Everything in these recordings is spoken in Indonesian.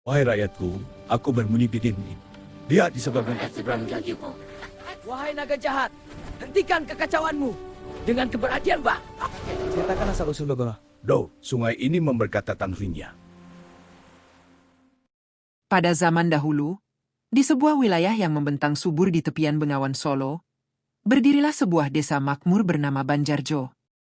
Wahai rakyatku, aku bermimpi ini. Lihat di sebelah Seberang janjimu. Wahai naga jahat, hentikan kekacauanmu dengan keberhadian bang. Ceritakan asal-usul Logoro. Do, sungai ini memberkata tanahnya. Pada zaman dahulu, di sebuah wilayah yang membentang subur di tepian Bengawan Solo, berdirilah sebuah desa makmur bernama Banjarjo.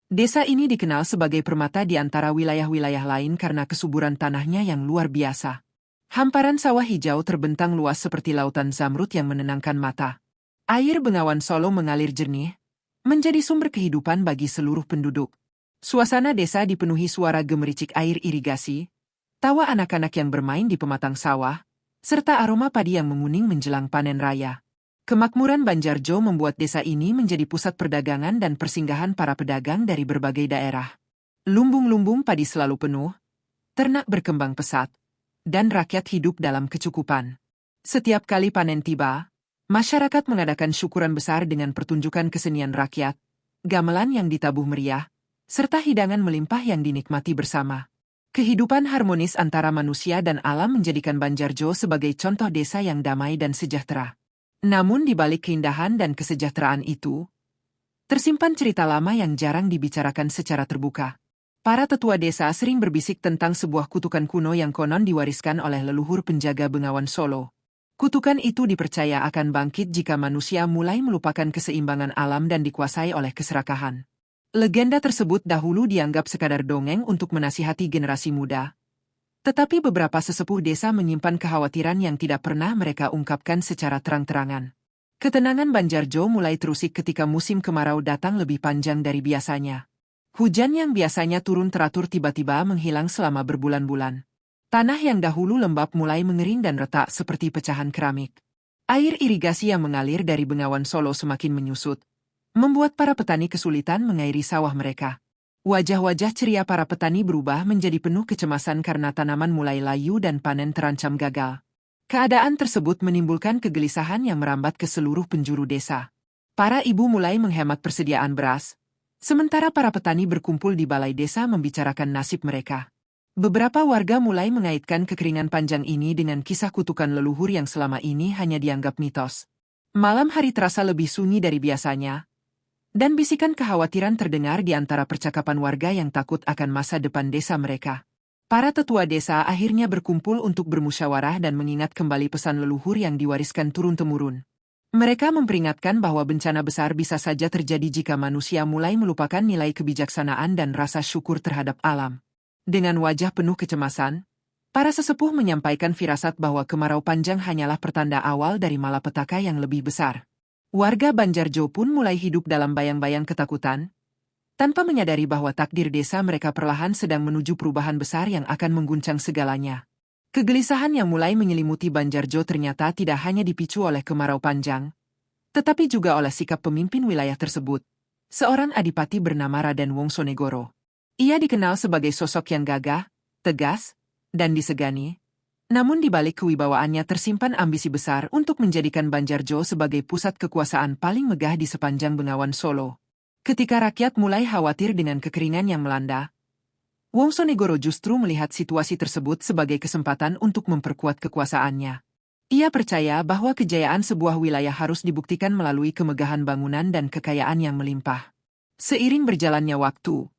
Desa ini dikenal sebagai permata di antara wilayah-wilayah lain karena kesuburan tanahnya yang luar biasa. Hamparan sawah hijau terbentang luas seperti lautan zamrud yang menenangkan mata. Air Bengawan Solo mengalir jernih, menjadi sumber kehidupan bagi seluruh penduduk. Suasana desa dipenuhi suara gemericik air irigasi, tawa anak-anak yang bermain di pematang sawah, serta aroma padi yang menguning menjelang panen raya. Kemakmuran Banjarjo membuat desa ini menjadi pusat perdagangan dan persinggahan para pedagang dari berbagai daerah. Lumbung-lumbung padi selalu penuh, ternak berkembang pesat, dan rakyat hidup dalam kecukupan. Setiap kali panen tiba, masyarakat mengadakan syukuran besar dengan pertunjukan kesenian rakyat, gamelan yang ditabuh meriah, serta hidangan melimpah yang dinikmati bersama. Kehidupan harmonis antara manusia dan alam menjadikan Banjarjo sebagai contoh desa yang damai dan sejahtera. Namun di balik keindahan dan kesejahteraan itu, tersimpan cerita lama yang jarang dibicarakan secara terbuka. Para tetua desa sering berbisik tentang sebuah kutukan kuno yang konon diwariskan oleh leluhur penjaga Bengawan Solo. Kutukan itu dipercaya akan bangkit jika manusia mulai melupakan keseimbangan alam dan dikuasai oleh keserakahan. Legenda tersebut dahulu dianggap sekadar dongeng untuk menasihati generasi muda. Tetapi beberapa sesepuh desa menyimpan kekhawatiran yang tidak pernah mereka ungkapkan secara terang-terangan. Ketenangan Banjarjo mulai terusik ketika musim kemarau datang lebih panjang dari biasanya. Hujan yang biasanya turun teratur tiba-tiba menghilang selama berbulan-bulan. Tanah yang dahulu lembab mulai mengering dan retak seperti pecahan keramik. Air irigasi yang mengalir dari Bengawan Solo semakin menyusut, membuat para petani kesulitan mengairi sawah mereka. Wajah-wajah ceria para petani berubah menjadi penuh kecemasan karena tanaman mulai layu dan panen terancam gagal. Keadaan tersebut menimbulkan kegelisahan yang merambat ke seluruh penjuru desa. Para ibu mulai menghemat persediaan beras, sementara para petani berkumpul di balai desa membicarakan nasib mereka. Beberapa warga mulai mengaitkan kekeringan panjang ini dengan kisah kutukan leluhur yang selama ini hanya dianggap mitos. Malam hari terasa lebih sunyi dari biasanya, dan bisikan kekhawatiran terdengar di antara percakapan warga yang takut akan masa depan desa mereka. Para tetua desa akhirnya berkumpul untuk bermusyawarah dan mengingat kembali pesan leluhur yang diwariskan turun-temurun. Mereka memperingatkan bahwa bencana besar bisa saja terjadi jika manusia mulai melupakan nilai kebijaksanaan dan rasa syukur terhadap alam. Dengan wajah penuh kecemasan, para sesepuh menyampaikan firasat bahwa kemarau panjang hanyalah pertanda awal dari malapetaka yang lebih besar. Warga Banjarjo pun mulai hidup dalam bayang-bayang ketakutan, tanpa menyadari bahwa takdir desa mereka perlahan sedang menuju perubahan besar yang akan mengguncang segalanya. Kegelisahan yang mulai menyelimuti Banjarjo ternyata tidak hanya dipicu oleh kemarau panjang, tetapi juga oleh sikap pemimpin wilayah tersebut, seorang adipati bernama Raden Wongsonegoro. Ia dikenal sebagai sosok yang gagah, tegas, dan disegani. Namun di balik kewibawaannya tersimpan ambisi besar untuk menjadikan Banjarjo sebagai pusat kekuasaan paling megah di sepanjang Bengawan Solo. Ketika rakyat mulai khawatir dengan kekeringan yang melanda, Wongsonegoro justru melihat situasi tersebut sebagai kesempatan untuk memperkuat kekuasaannya. Ia percaya bahwa kejayaan sebuah wilayah harus dibuktikan melalui kemegahan bangunan dan kekayaan yang melimpah. Seiring berjalannya waktu,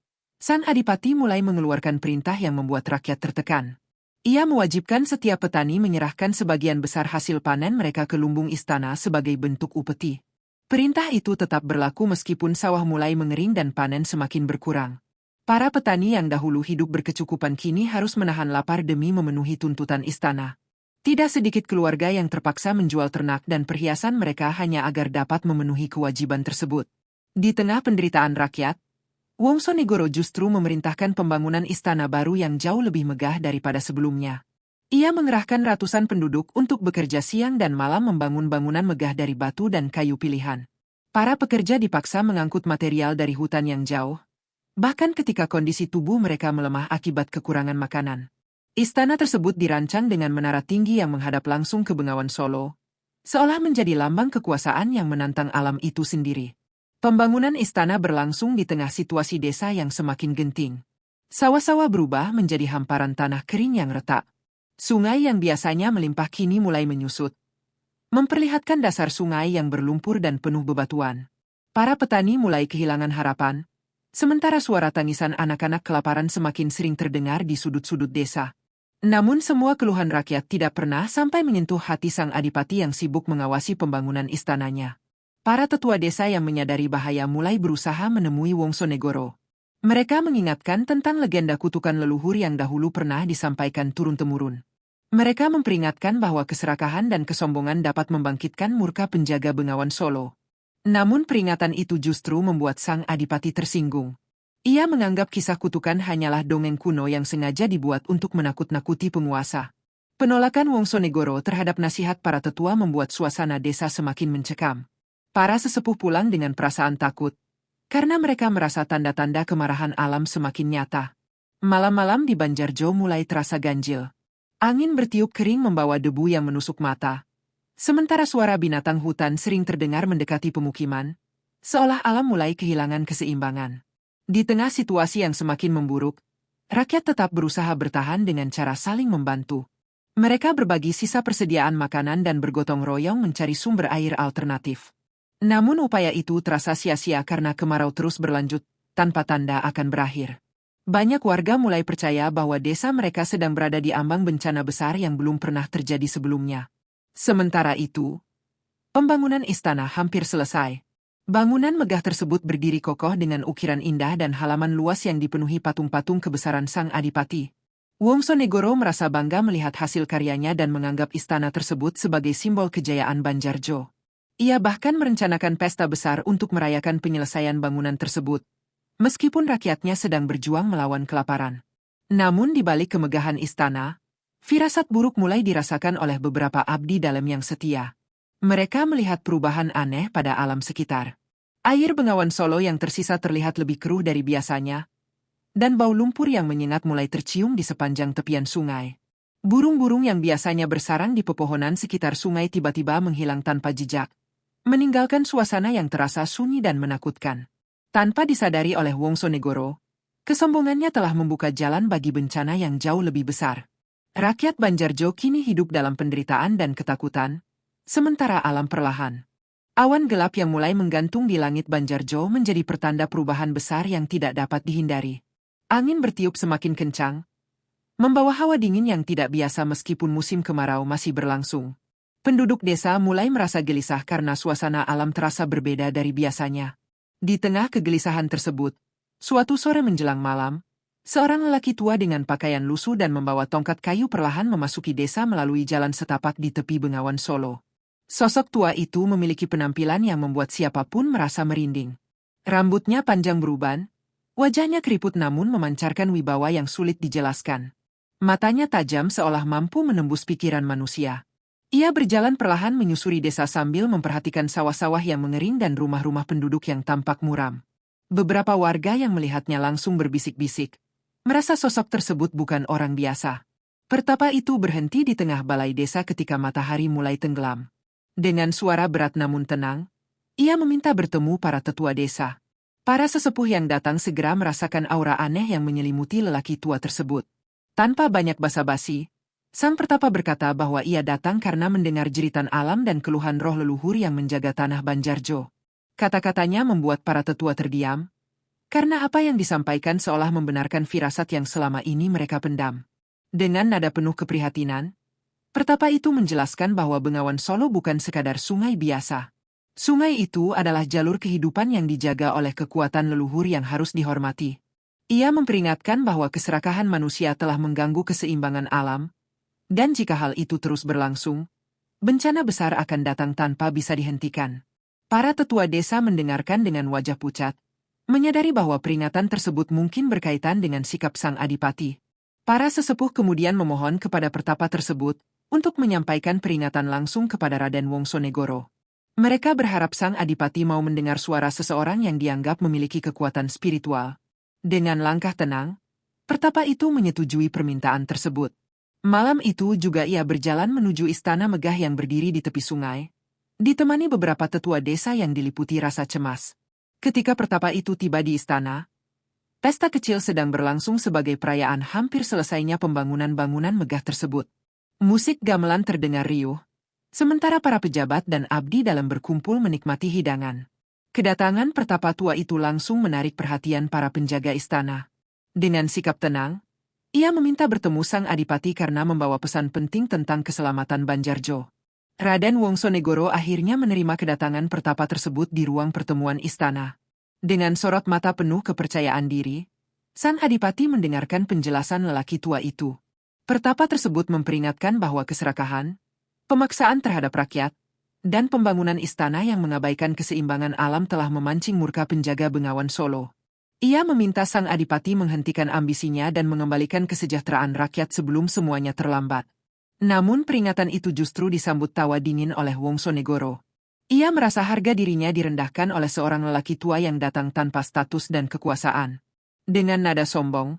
Sang Adipati mulai mengeluarkan perintah yang membuat rakyat tertekan. Ia mewajibkan setiap petani menyerahkan sebagian besar hasil panen mereka ke lumbung istana sebagai bentuk upeti. Perintah itu tetap berlaku meskipun sawah mulai mengering dan panen semakin berkurang. Para petani yang dahulu hidup berkecukupan kini harus menahan lapar demi memenuhi tuntutan istana. Tidak sedikit keluarga yang terpaksa menjual ternak dan perhiasan mereka hanya agar dapat memenuhi kewajiban tersebut. Di tengah penderitaan rakyat, Wongsonegoro justru memerintahkan pembangunan istana baru yang jauh lebih megah daripada sebelumnya. Ia mengerahkan ratusan penduduk untuk bekerja siang dan malam membangun bangunan megah dari batu dan kayu pilihan. Para pekerja dipaksa mengangkut material dari hutan yang jauh, bahkan ketika kondisi tubuh mereka melemah akibat kekurangan makanan. Istana tersebut dirancang dengan menara tinggi yang menghadap langsung ke Bengawan Solo, seolah menjadi lambang kekuasaan yang menantang alam itu sendiri. Pembangunan istana berlangsung di tengah situasi desa yang semakin genting. Sawah-sawah berubah menjadi hamparan tanah kering yang retak. Sungai yang biasanya melimpah kini mulai menyusut, memperlihatkan dasar sungai yang berlumpur dan penuh bebatuan. Para petani mulai kehilangan harapan, sementara suara tangisan anak-anak kelaparan semakin sering terdengar di sudut-sudut desa. Namun semua keluhan rakyat tidak pernah sampai menyentuh hati sang adipati yang sibuk mengawasi pembangunan istananya. Para tetua desa yang menyadari bahaya mulai berusaha menemui Wongsonegoro. Mereka mengingatkan tentang legenda kutukan leluhur yang dahulu pernah disampaikan turun-temurun. Mereka memperingatkan bahwa keserakahan dan kesombongan dapat membangkitkan murka penjaga Bengawan Solo. Namun peringatan itu justru membuat sang adipati tersinggung. Ia menganggap kisah kutukan hanyalah dongeng kuno yang sengaja dibuat untuk menakut-nakuti penguasa. Penolakan Wongsonegoro terhadap nasihat para tetua membuat suasana desa semakin mencekam. Para sesepuh pulang dengan perasaan takut, karena mereka merasa tanda-tanda kemarahan alam semakin nyata. Malam-malam di Banjarjo mulai terasa ganjil. Angin bertiup kering membawa debu yang menusuk mata. Sementara suara binatang hutan sering terdengar mendekati pemukiman, seolah alam mulai kehilangan keseimbangan. Di tengah situasi yang semakin memburuk, rakyat tetap berusaha bertahan dengan cara saling membantu. Mereka berbagi sisa persediaan makanan dan bergotong royong mencari sumber air alternatif. Namun upaya itu terasa sia-sia karena kemarau terus berlanjut, tanpa tanda akan berakhir. Banyak warga mulai percaya bahwa desa mereka sedang berada di ambang bencana besar yang belum pernah terjadi sebelumnya. Sementara itu, pembangunan istana hampir selesai. Bangunan megah tersebut berdiri kokoh dengan ukiran indah dan halaman luas yang dipenuhi patung-patung kebesaran sang adipati. Wongsonegoro merasa bangga melihat hasil karyanya dan menganggap istana tersebut sebagai simbol kejayaan Banjarjo. Ia bahkan merencanakan pesta besar untuk merayakan penyelesaian bangunan tersebut, meskipun rakyatnya sedang berjuang melawan kelaparan. Namun di balik kemegahan istana, firasat buruk mulai dirasakan oleh beberapa abdi dalam yang setia. Mereka melihat perubahan aneh pada alam sekitar. Air Bengawan Solo yang tersisa terlihat lebih keruh dari biasanya, dan bau lumpur yang menyengat mulai tercium di sepanjang tepian sungai. Burung-burung yang biasanya bersarang di pepohonan sekitar sungai tiba-tiba menghilang tanpa jejak, meninggalkan suasana yang terasa sunyi dan menakutkan. Tanpa disadari oleh Wongsonegoro, kesombongannya telah membuka jalan bagi bencana yang jauh lebih besar. Rakyat Banjarjo kini hidup dalam penderitaan dan ketakutan, sementara alam perlahan. Awan gelap yang mulai menggantung di langit Banjarjo menjadi pertanda perubahan besar yang tidak dapat dihindari. Angin bertiup semakin kencang, membawa hawa dingin yang tidak biasa meskipun musim kemarau masih berlangsung. Penduduk desa mulai merasa gelisah karena suasana alam terasa berbeda dari biasanya. Di tengah kegelisahan tersebut, suatu sore menjelang malam, seorang lelaki tua dengan pakaian lusuh dan membawa tongkat kayu perlahan memasuki desa melalui jalan setapak di tepi Bengawan Solo. Sosok tua itu memiliki penampilan yang membuat siapapun merasa merinding. Rambutnya panjang beruban, wajahnya keriput namun memancarkan wibawa yang sulit dijelaskan. Matanya tajam seolah mampu menembus pikiran manusia. Ia berjalan perlahan menyusuri desa sambil memperhatikan sawah-sawah yang mengering dan rumah-rumah penduduk yang tampak muram. Beberapa warga yang melihatnya langsung berbisik-bisik, merasa sosok tersebut bukan orang biasa. Pertapa itu berhenti di tengah balai desa ketika matahari mulai tenggelam. Dengan suara berat namun tenang, ia meminta bertemu para tetua desa. Para sesepuh yang datang segera merasakan aura aneh yang menyelimuti lelaki tua tersebut. Tanpa banyak basa-basi, sang pertapa berkata bahwa ia datang karena mendengar jeritan alam dan keluhan roh leluhur yang menjaga tanah Banjarjo. Kata-katanya membuat para tetua terdiam, karena apa yang disampaikan seolah membenarkan firasat yang selama ini mereka pendam. Dengan nada penuh keprihatinan, pertapa itu menjelaskan bahwa Bengawan Solo bukan sekadar sungai biasa. Sungai itu adalah jalur kehidupan yang dijaga oleh kekuatan leluhur yang harus dihormati. Ia memperingatkan bahwa keserakahan manusia telah mengganggu keseimbangan alam, dan jika hal itu terus berlangsung, bencana besar akan datang tanpa bisa dihentikan. Para tetua desa mendengarkan dengan wajah pucat, menyadari bahwa peringatan tersebut mungkin berkaitan dengan sikap sang adipati. Para sesepuh kemudian memohon kepada pertapa tersebut untuk menyampaikan peringatan langsung kepada Raden Wongsonegoro. Mereka berharap sang adipati mau mendengar suara seseorang yang dianggap memiliki kekuatan spiritual. Dengan langkah tenang, pertapa itu menyetujui permintaan tersebut. Malam itu juga ia berjalan menuju istana megah yang berdiri di tepi sungai, ditemani beberapa tetua desa yang diliputi rasa cemas. Ketika pertapa itu tiba di istana, pesta kecil sedang berlangsung sebagai perayaan hampir selesainya pembangunan bangunan megah tersebut. Musik gamelan terdengar riuh, sementara para pejabat dan abdi dalam berkumpul menikmati hidangan. Kedatangan pertapa tua itu langsung menarik perhatian para penjaga istana. Dengan sikap tenang, ia meminta bertemu sang adipati karena membawa pesan penting tentang keselamatan Banjarjo. Raden Wongsonegoro akhirnya menerima kedatangan pertapa tersebut di ruang pertemuan istana. Dengan sorot mata penuh kepercayaan diri, sang adipati mendengarkan penjelasan lelaki tua itu. Pertapa tersebut memperingatkan bahwa keserakahan, pemaksaan terhadap rakyat, dan pembangunan istana yang mengabaikan keseimbangan alam telah memancing murka penjaga Bengawan Solo. Ia meminta sang adipati menghentikan ambisinya dan mengembalikan kesejahteraan rakyat sebelum semuanya terlambat. Namun peringatan itu justru disambut tawa dingin oleh Wongsonegoro. Ia merasa harga dirinya direndahkan oleh seorang lelaki tua yang datang tanpa status dan kekuasaan. Dengan nada sombong,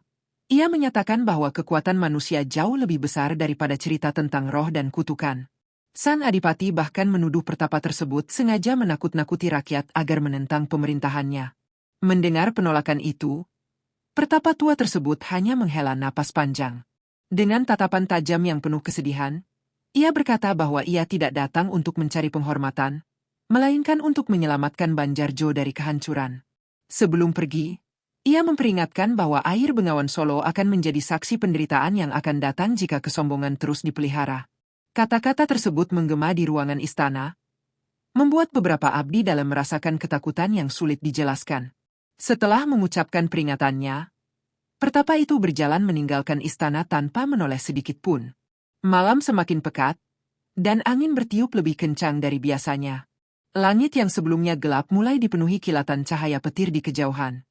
ia menyatakan bahwa kekuatan manusia jauh lebih besar daripada cerita tentang roh dan kutukan. Sang adipati bahkan menuduh pertapa tersebut sengaja menakut-nakuti rakyat agar menentang pemerintahannya. Mendengar penolakan itu, pertapa tua tersebut hanya menghela napas panjang. Dengan tatapan tajam yang penuh kesedihan, ia berkata bahwa ia tidak datang untuk mencari penghormatan, melainkan untuk menyelamatkan Banjarjo dari kehancuran. Sebelum pergi, ia memperingatkan bahwa air Bengawan Solo akan menjadi saksi penderitaan yang akan datang jika kesombongan terus dipelihara. Kata-kata tersebut menggema di ruangan istana, membuat beberapa abdi dalam merasakan ketakutan yang sulit dijelaskan. Setelah mengucapkan peringatannya, pertapa itu berjalan meninggalkan istana tanpa menoleh sedikit pun. Malam semakin pekat, dan angin bertiup lebih kencang dari biasanya. Langit yang sebelumnya gelap mulai dipenuhi kilatan cahaya petir di kejauhan.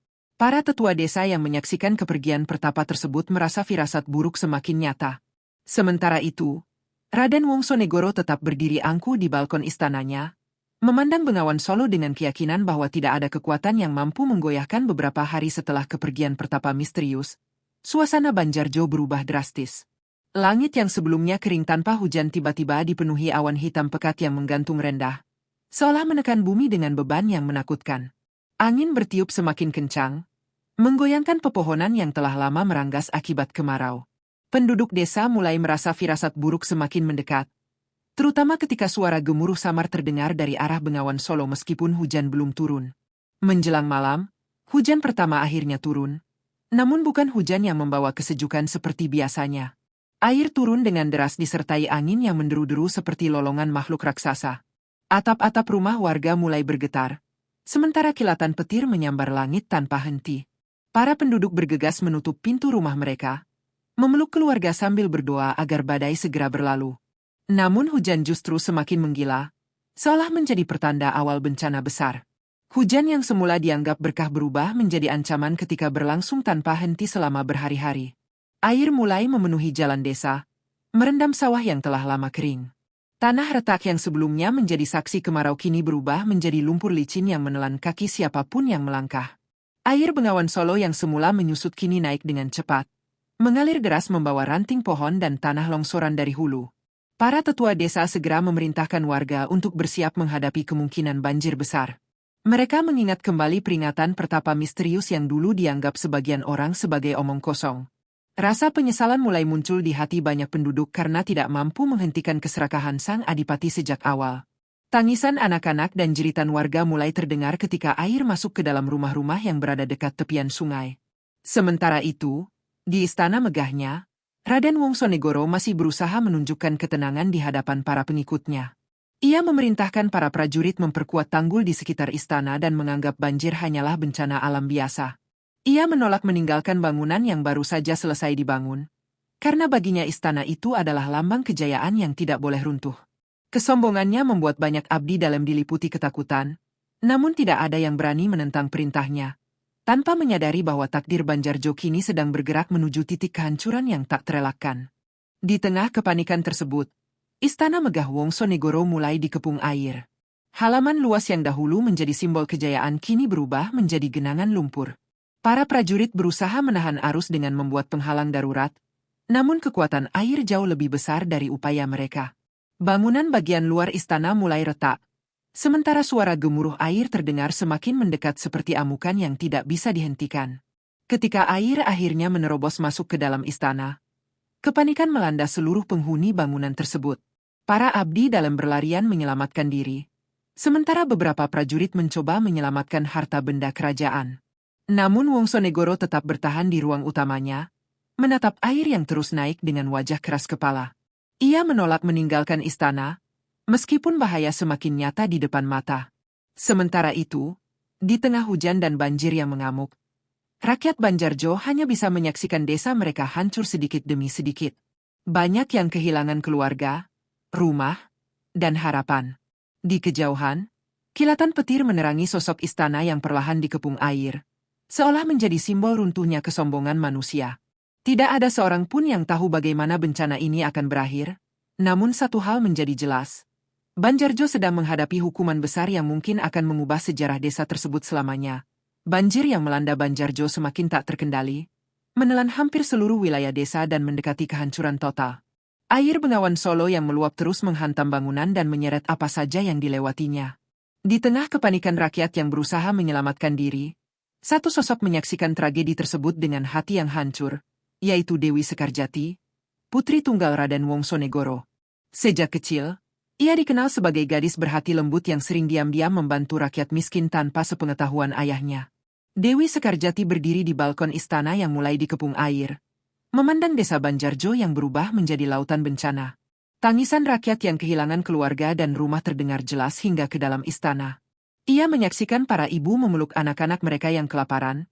Para tetua desa yang menyaksikan kepergian pertapa tersebut merasa firasat buruk semakin nyata. Sementara itu, Raden Wongsonegoro tetap berdiri angkuh di balkon istananya, memandang Bengawan Solo dengan keyakinan bahwa tidak ada kekuatan yang mampu menggoyahkan. Beberapa hari setelah kepergian pertapa misterius, suasana Banjarjo berubah drastis. Langit yang sebelumnya kering tanpa hujan tiba-tiba dipenuhi awan hitam pekat yang menggantung rendah, seolah menekan bumi dengan beban yang menakutkan. Angin bertiup semakin kencang, menggoyangkan pepohonan yang telah lama meranggas akibat kemarau. Penduduk desa mulai merasa firasat buruk semakin mendekat, terutama ketika suara gemuruh samar terdengar dari arah Bengawan Solo meskipun hujan belum turun. Menjelang malam, hujan pertama akhirnya turun, namun bukan hujan yang membawa kesejukan seperti biasanya. Air turun dengan deras disertai angin yang menderu-deru seperti lolongan makhluk raksasa. Atap-atap rumah warga mulai bergetar, sementara kilatan petir menyambar langit tanpa henti. Para penduduk bergegas menutup pintu rumah mereka, memeluk keluarga sambil berdoa agar badai segera berlalu. Namun hujan justru semakin menggila, seolah menjadi pertanda awal bencana besar. Hujan yang semula dianggap berkah berubah menjadi ancaman ketika berlangsung tanpa henti selama berhari-hari. Air mulai memenuhi jalan desa, merendam sawah yang telah lama kering. Tanah retak yang sebelumnya menjadi saksi kemarau kini berubah menjadi lumpur licin yang menelan kaki siapapun yang melangkah. Air Bengawan Solo yang semula menyusut kini naik dengan cepat, mengalir deras membawa ranting pohon dan tanah longsoran dari hulu. Para tetua desa segera memerintahkan warga untuk bersiap menghadapi kemungkinan banjir besar. Mereka mengingat kembali peringatan pertapa misterius yang dulu dianggap sebagian orang sebagai omong kosong. Rasa penyesalan mulai muncul di hati banyak penduduk karena tidak mampu menghentikan keserakahan sang adipati sejak awal. Tangisan anak-anak dan jeritan warga mulai terdengar ketika air masuk ke dalam rumah-rumah yang berada dekat tepian sungai. Sementara itu, di istana megahnya, Raden Wongsonegoro masih berusaha menunjukkan ketenangan di hadapan para pengikutnya. Ia memerintahkan para prajurit memperkuat tanggul di sekitar istana dan menganggap banjir hanyalah bencana alam biasa. Ia menolak meninggalkan bangunan yang baru saja selesai dibangun, karena baginya istana itu adalah lambang kejayaan yang tidak boleh runtuh. Kesombongannya membuat banyak abdi dalam diliputi ketakutan, namun tidak ada yang berani menentang perintahnya, tanpa menyadari bahwa takdir Banjarjo kini sedang bergerak menuju titik kehancuran yang tak terelakkan. Di tengah kepanikan tersebut, istana megah Wongsonegoro mulai dikepung air. Halaman luas yang dahulu menjadi simbol kejayaan kini berubah menjadi genangan lumpur. Para prajurit berusaha menahan arus dengan membuat penghalang darurat, namun kekuatan air jauh lebih besar dari upaya mereka. Bangunan bagian luar istana mulai retak, sementara suara gemuruh air terdengar semakin mendekat seperti amukan yang tidak bisa dihentikan. Ketika air akhirnya menerobos masuk ke dalam istana, Kepanikan melanda seluruh penghuni bangunan tersebut. Para abdi dalam berlarian menyelamatkan diri, sementara beberapa prajurit mencoba menyelamatkan harta benda kerajaan. Namun Wongsonegoro tetap bertahan di ruang utamanya, menatap air yang terus naik dengan wajah keras kepala. Ia menolak meninggalkan istana, meskipun bahaya semakin nyata di depan mata. Sementara itu, di tengah hujan dan banjir yang mengamuk, rakyat Banjarjo hanya bisa menyaksikan desa mereka hancur sedikit demi sedikit. Banyak yang kehilangan keluarga, rumah, dan harapan. Di kejauhan, kilatan petir menerangi sosok istana yang perlahan dikepung air, seolah menjadi simbol runtuhnya kesombongan manusia. Tidak ada seorang pun yang tahu bagaimana bencana ini akan berakhir, namun satu hal menjadi jelas. Banjarjo sedang menghadapi hukuman besar yang mungkin akan mengubah sejarah desa tersebut selamanya. Banjir yang melanda Banjarjo semakin tak terkendali, menelan hampir seluruh wilayah desa dan mendekati kehancuran total. Air Bengawan Solo yang meluap terus menghantam bangunan dan menyeret apa saja yang dilewatinya. Di tengah kepanikan rakyat yang berusaha menyelamatkan diri, satu sosok menyaksikan tragedi tersebut dengan hati yang hancur, yaitu Dewi Sekarjati, putri tunggal Raden Wongsonegoro. Sejak kecil, ia dikenal sebagai gadis berhati lembut yang sering diam-diam membantu rakyat miskin tanpa sepengetahuan ayahnya. Dewi Sekarjati berdiri di balkon istana yang mulai dikepung air, memandang desa Banjarjo yang berubah menjadi lautan bencana. Tangisan rakyat yang kehilangan keluarga dan rumah terdengar jelas hingga ke dalam istana. Ia menyaksikan para ibu memeluk anak-anak mereka yang kelaparan,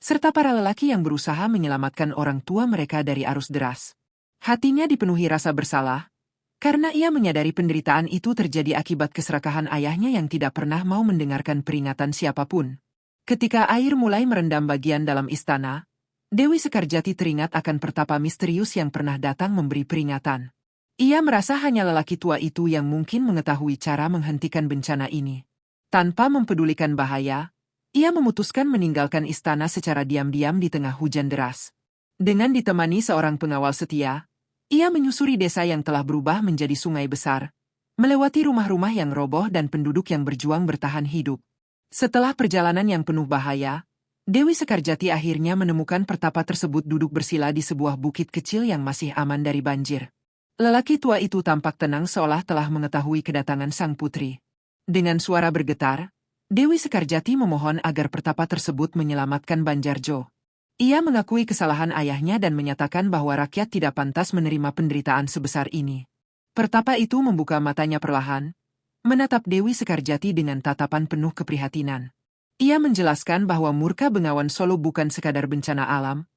serta para lelaki yang berusaha menyelamatkan orang tua mereka dari arus deras. Hatinya dipenuhi rasa bersalah, karena ia menyadari penderitaan itu terjadi akibat keserakahan ayahnya yang tidak pernah mau mendengarkan peringatan siapapun. Ketika air mulai merendam bagian dalam istana, Dewi Sekarjati teringat akan pertapa misterius yang pernah datang memberi peringatan. Ia merasa hanya lelaki tua itu yang mungkin mengetahui cara menghentikan bencana ini. Tanpa mempedulikan bahaya, ia memutuskan meninggalkan istana secara diam-diam di tengah hujan deras. Dengan ditemani seorang pengawal setia, ia menyusuri desa yang telah berubah menjadi sungai besar, melewati rumah-rumah yang roboh dan penduduk yang berjuang bertahan hidup. Setelah perjalanan yang penuh bahaya, Dewi Sekarjati akhirnya menemukan pertapa tersebut duduk bersila di sebuah bukit kecil yang masih aman dari banjir. Lelaki tua itu tampak tenang seolah telah mengetahui kedatangan sang putri. Dengan suara bergetar, Dewi Sekarjati memohon agar pertapa tersebut menyelamatkan Banjarjo. Ia mengakui kesalahan ayahnya dan menyatakan bahwa rakyat tidak pantas menerima penderitaan sebesar ini. Pertapa itu membuka matanya perlahan, menatap Dewi Sekarjati dengan tatapan penuh keprihatinan. Ia menjelaskan bahwa murka Bengawan Solo bukan sekadar bencana alam,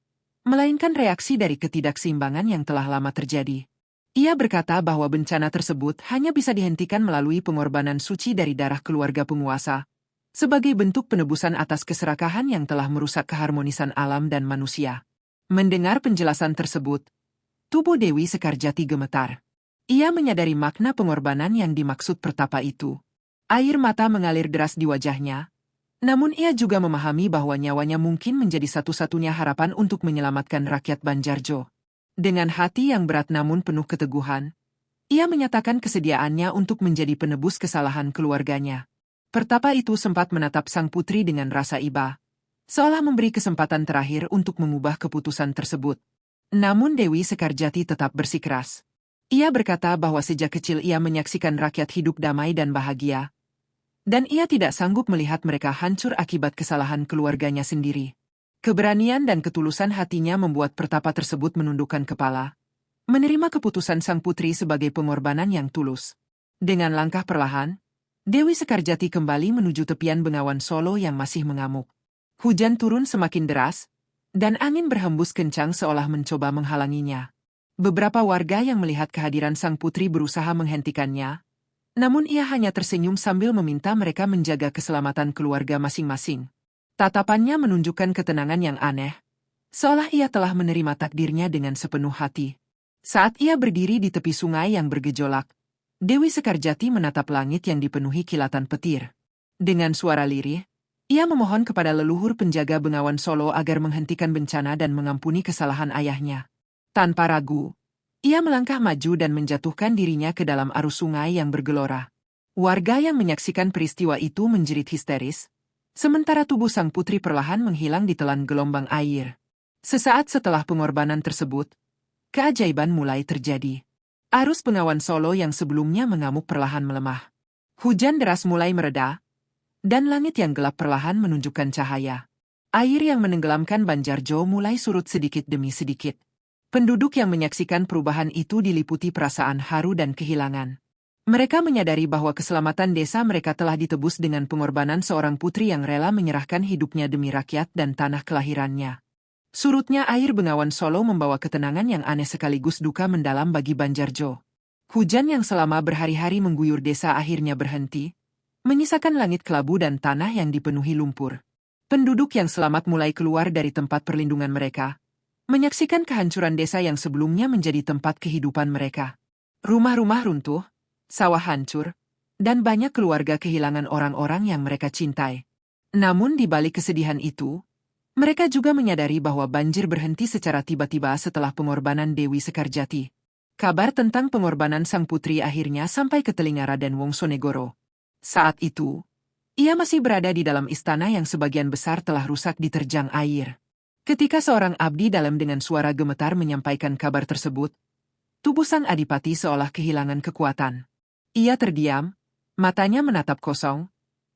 melainkan reaksi dari ketidakseimbangan yang telah lama terjadi. Ia berkata bahwa bencana tersebut hanya bisa dihentikan melalui pengorbanan suci dari darah keluarga penguasa, sebagai bentuk penebusan atas keserakahan yang telah merusak keharmonisan alam dan manusia. Mendengar penjelasan tersebut, tubuh Dewi Sekarjati gemetar. Ia menyadari makna pengorbanan yang dimaksud pertapa itu. Air mata mengalir deras di wajahnya, namun ia juga memahami bahwa nyawanya mungkin menjadi satu-satunya harapan untuk menyelamatkan rakyat Banjarjo. Dengan hati yang berat namun penuh keteguhan, ia menyatakan kesediaannya untuk menjadi penebus kesalahan keluarganya. Pertapa itu sempat menatap sang putri dengan rasa iba, seolah memberi kesempatan terakhir untuk mengubah keputusan tersebut. Namun Dewi Sekarjati tetap bersikeras. Ia berkata bahwa sejak kecil ia menyaksikan rakyat hidup damai dan bahagia, dan ia tidak sanggup melihat mereka hancur akibat kesalahan keluarganya sendiri. Keberanian dan ketulusan hatinya membuat pertapa tersebut menundukkan kepala, menerima keputusan sang putri sebagai pengorbanan yang tulus. Dengan langkah perlahan, Dewi Sekarjati kembali menuju tepian Bengawan Solo yang masih mengamuk. Hujan turun semakin deras, dan angin berhembus kencang seolah mencoba menghalanginya. Beberapa warga yang melihat kehadiran sang putri berusaha menghentikannya, namun ia hanya tersenyum sambil meminta mereka menjaga keselamatan keluarga masing-masing. Tatapannya menunjukkan ketenangan yang aneh, seolah ia telah menerima takdirnya dengan sepenuh hati. Saat ia berdiri di tepi sungai yang bergejolak, Dewi Sekarjati menatap langit yang dipenuhi kilatan petir. Dengan suara lirih, ia memohon kepada leluhur penjaga Bengawan Solo agar menghentikan bencana dan mengampuni kesalahan ayahnya. Tanpa ragu, ia melangkah maju dan menjatuhkan dirinya ke dalam arus sungai yang bergelora. Warga yang menyaksikan peristiwa itu menjerit histeris, sementara tubuh sang putri perlahan menghilang di telan gelombang air. Sesaat setelah pengorbanan tersebut, keajaiban mulai terjadi. Arus Bengawan Solo yang sebelumnya mengamuk perlahan melemah. Hujan deras mulai mereda, dan langit yang gelap perlahan menunjukkan cahaya. Air yang menenggelamkan Banjarjo mulai surut sedikit demi sedikit. Penduduk yang menyaksikan perubahan itu diliputi perasaan haru dan kehilangan. Mereka menyadari bahwa keselamatan desa mereka telah ditebus dengan pengorbanan seorang putri yang rela menyerahkan hidupnya demi rakyat dan tanah kelahirannya. Surutnya air Bengawan Solo membawa ketenangan yang aneh sekaligus duka mendalam bagi Banjarjo. Hujan yang selama berhari-hari mengguyur desa akhirnya berhenti, menyisakan langit kelabu dan tanah yang dipenuhi lumpur. Penduduk yang selamat mulai keluar dari tempat perlindungan mereka, menyaksikan kehancuran desa yang sebelumnya menjadi tempat kehidupan mereka. Rumah-rumah runtuh, sawah hancur, dan banyak keluarga kehilangan orang-orang yang mereka cintai. Namun di balik kesedihan itu, mereka juga menyadari bahwa banjir berhenti secara tiba-tiba setelah pengorbanan Dewi Sekarjati. Kabar tentang pengorbanan sang putri akhirnya sampai ke telinga Raden Wongsonegoro. Saat itu, ia masih berada di dalam istana yang sebagian besar telah rusak diterjang air. Ketika seorang abdi dalam dengan suara gemetar menyampaikan kabar tersebut, tubuh sang adipati seolah kehilangan kekuatan. Ia terdiam, matanya menatap kosong,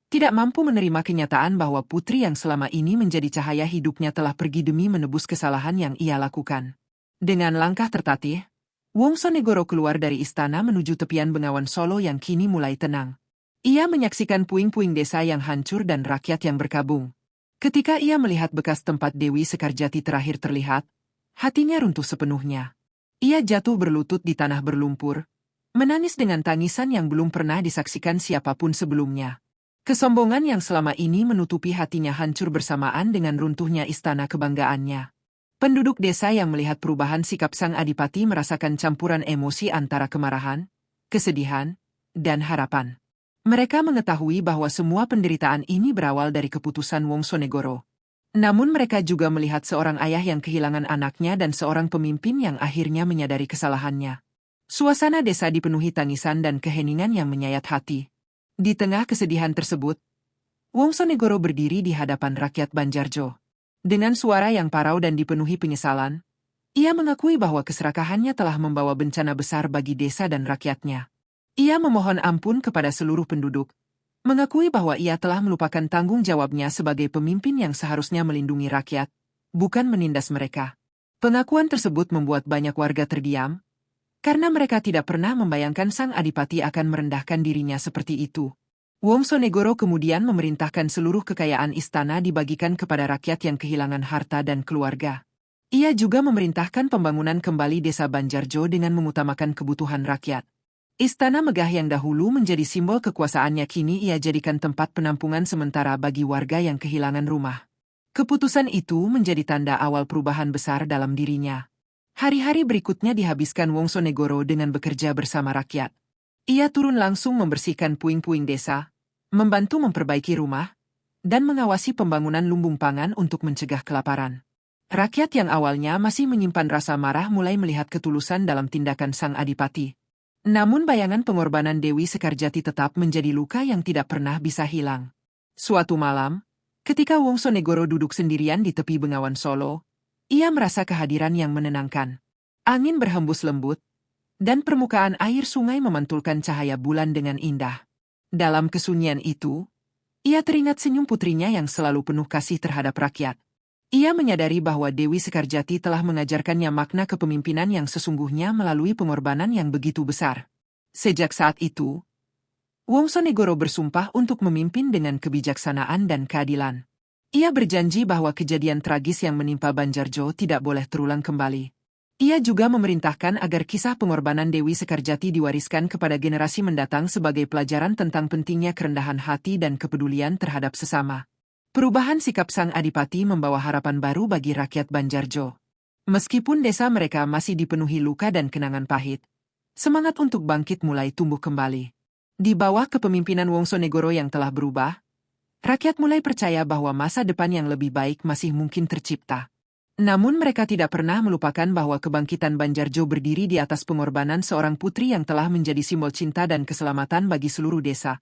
tidak mampu menerima kenyataan bahwa putri yang selama ini menjadi cahaya hidupnya telah pergi demi menebus kesalahan yang ia lakukan. Dengan langkah tertatih, Wongsonegoro keluar dari istana menuju tepian Bengawan Solo yang kini mulai tenang. Ia menyaksikan puing-puing desa yang hancur dan rakyat yang berkabung. Ketika ia melihat bekas tempat Dewi Sekarjati terakhir terlihat, hatinya runtuh sepenuhnya. Ia jatuh berlutut di tanah berlumpur, menangis dengan tangisan yang belum pernah disaksikan siapapun sebelumnya. Kesombongan yang selama ini menutupi hatinya hancur bersamaan dengan runtuhnya istana kebanggaannya. Penduduk desa yang melihat perubahan sikap sang adipati merasakan campuran emosi antara kemarahan, kesedihan, dan harapan. Mereka mengetahui bahwa semua penderitaan ini berawal dari keputusan Wongsonegoro. Namun mereka juga melihat seorang ayah yang kehilangan anaknya dan seorang pemimpin yang akhirnya menyadari kesalahannya. Suasana desa dipenuhi tangisan dan keheningan yang menyayat hati. Di tengah kesedihan tersebut, Wongsonegoro berdiri di hadapan rakyat Banjarjo. Dengan suara yang parau dan dipenuhi penyesalan, ia mengakui bahwa keserakahannya telah membawa bencana besar bagi desa dan rakyatnya. Ia memohon ampun kepada seluruh penduduk, mengakui bahwa ia telah melupakan tanggung jawabnya sebagai pemimpin yang seharusnya melindungi rakyat, bukan menindas mereka. Pengakuan tersebut membuat banyak warga terdiam, karena mereka tidak pernah membayangkan sang adipati akan merendahkan dirinya seperti itu. Wongsonegoro kemudian memerintahkan seluruh kekayaan istana dibagikan kepada rakyat yang kehilangan harta dan keluarga. Ia juga memerintahkan pembangunan kembali desa Banjarjo dengan mengutamakan kebutuhan rakyat. Istana megah yang dahulu menjadi simbol kekuasaannya kini ia jadikan tempat penampungan sementara bagi warga yang kehilangan rumah. Keputusan itu menjadi tanda awal perubahan besar dalam dirinya. Hari-hari berikutnya dihabiskan Wongsonegoro dengan bekerja bersama rakyat. Ia turun langsung membersihkan puing-puing desa, membantu memperbaiki rumah, dan mengawasi pembangunan lumbung pangan untuk mencegah kelaparan. Rakyat yang awalnya masih menyimpan rasa marah mulai melihat ketulusan dalam tindakan sang adipati. Namun bayangan pengorbanan Dewi Sekarjati tetap menjadi luka yang tidak pernah bisa hilang. Suatu malam, ketika Wongsonegoro duduk sendirian di tepi Bengawan Solo, ia merasa kehadiran yang menenangkan. Angin berhembus lembut, dan permukaan air sungai memantulkan cahaya bulan dengan indah. Dalam kesunyian itu, ia teringat senyum putrinya yang selalu penuh kasih terhadap rakyat. Ia menyadari bahwa Dewi Sekarjati telah mengajarkannya makna kepemimpinan yang sesungguhnya melalui pengorbanan yang begitu besar. Sejak saat itu, Wongsonegoro bersumpah untuk memimpin dengan kebijaksanaan dan keadilan. Ia berjanji bahwa kejadian tragis yang menimpa Banjarjo tidak boleh terulang kembali. Ia juga memerintahkan agar kisah pengorbanan Dewi Sekarjati diwariskan kepada generasi mendatang sebagai pelajaran tentang pentingnya kerendahan hati dan kepedulian terhadap sesama. Perubahan sikap sang adipati membawa harapan baru bagi rakyat Banjarjo. Meskipun desa mereka masih dipenuhi luka dan kenangan pahit, semangat untuk bangkit mulai tumbuh kembali. Di bawah kepemimpinan Wongsonegoro yang telah berubah, rakyat mulai percaya bahwa masa depan yang lebih baik masih mungkin tercipta. Namun mereka tidak pernah melupakan bahwa kebangkitan Banjarjo berdiri di atas pengorbanan seorang putri yang telah menjadi simbol cinta dan keselamatan bagi seluruh desa.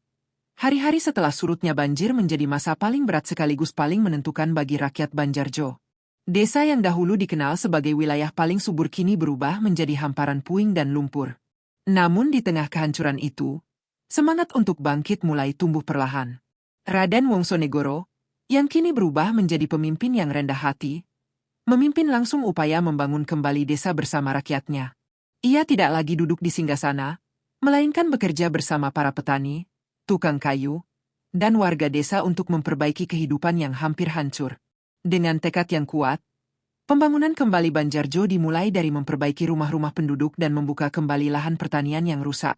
Hari-hari setelah surutnya banjir menjadi masa paling berat sekaligus paling menentukan bagi rakyat Banjarjo. Desa yang dahulu dikenal sebagai wilayah paling subur kini berubah menjadi hamparan puing dan lumpur. Namun di tengah kehancuran itu, semangat untuk bangkit mulai tumbuh perlahan. Raden Wongsonegoro, yang kini berubah menjadi pemimpin yang rendah hati, memimpin langsung upaya membangun kembali desa bersama rakyatnya. Ia tidak lagi duduk di singgasana, melainkan bekerja bersama para petani, tukang kayu, dan warga desa untuk memperbaiki kehidupan yang hampir hancur. Dengan tekad yang kuat, pembangunan kembali Banjarjo dimulai dari memperbaiki rumah-rumah penduduk dan membuka kembali lahan pertanian yang rusak.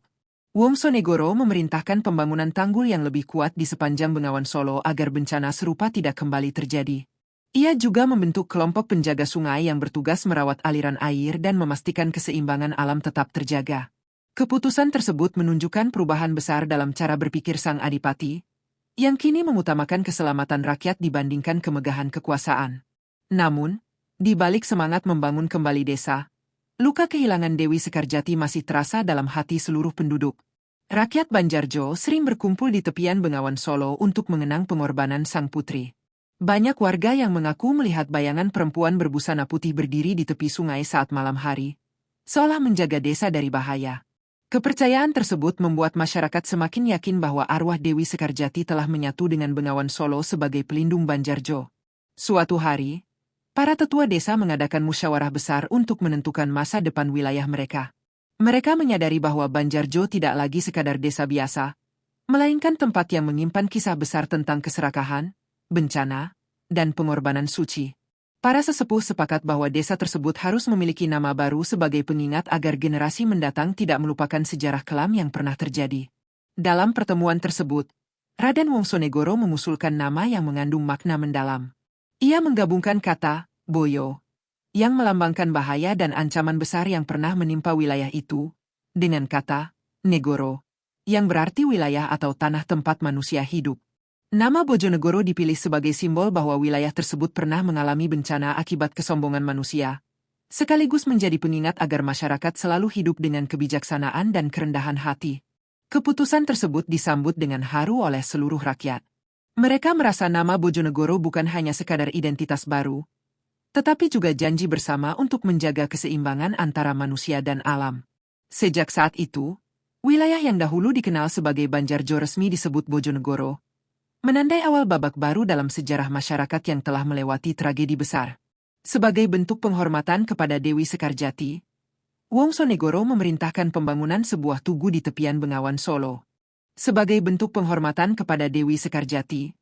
Wongsonegoro memerintahkan pembangunan tanggul yang lebih kuat di sepanjang Bengawan Solo agar bencana serupa tidak kembali terjadi. Ia juga membentuk kelompok penjaga sungai yang bertugas merawat aliran air dan memastikan keseimbangan alam tetap terjaga. Keputusan tersebut menunjukkan perubahan besar dalam cara berpikir sang adipati, yang kini mengutamakan keselamatan rakyat dibandingkan kemegahan kekuasaan. Namun, di balik semangat membangun kembali desa, luka kehilangan Dewi Sekarjati masih terasa dalam hati seluruh penduduk. Rakyat Banjarjo sering berkumpul di tepian Bengawan Solo untuk mengenang pengorbanan sang putri. Banyak warga yang mengaku melihat bayangan perempuan berbusana putih berdiri di tepi sungai saat malam hari, seolah menjaga desa dari bahaya. Kepercayaan tersebut membuat masyarakat semakin yakin bahwa arwah Dewi Sekarjati telah menyatu dengan Bengawan Solo sebagai pelindung Banjarjo. Suatu hari, para tetua desa mengadakan musyawarah besar untuk menentukan masa depan wilayah mereka. Mereka menyadari bahwa Banjarjo tidak lagi sekadar desa biasa, melainkan tempat yang menyimpan kisah besar tentang keserakahan, bencana, dan pengorbanan suci. Para sesepuh sepakat bahwa desa tersebut harus memiliki nama baru sebagai pengingat agar generasi mendatang tidak melupakan sejarah kelam yang pernah terjadi. Dalam pertemuan tersebut, Raden Wongsonegoro mengusulkan nama yang mengandung makna mendalam. Ia menggabungkan kata Boyo, yang melambangkan bahaya dan ancaman besar yang pernah menimpa wilayah itu, dengan kata Negoro, yang berarti wilayah atau tanah tempat manusia hidup. Nama Bojonegoro dipilih sebagai simbol bahwa wilayah tersebut pernah mengalami bencana akibat kesombongan manusia, sekaligus menjadi pengingat agar masyarakat selalu hidup dengan kebijaksanaan dan kerendahan hati. Keputusan tersebut disambut dengan haru oleh seluruh rakyat. Mereka merasa nama Bojonegoro bukan hanya sekadar identitas baru, tetapi juga janji bersama untuk menjaga keseimbangan antara manusia dan alam. Sejak saat itu, wilayah yang dahulu dikenal sebagai Banjarjo resmi disebut Bojonegoro, menandai awal babak baru dalam sejarah masyarakat yang telah melewati tragedi besar. Sebagai bentuk penghormatan kepada Dewi Sekarjati, Wongsonegoro memerintahkan pembangunan sebuah tugu di tepian Bengawan Solo. Sebagai bentuk penghormatan kepada Dewi Sekarjati,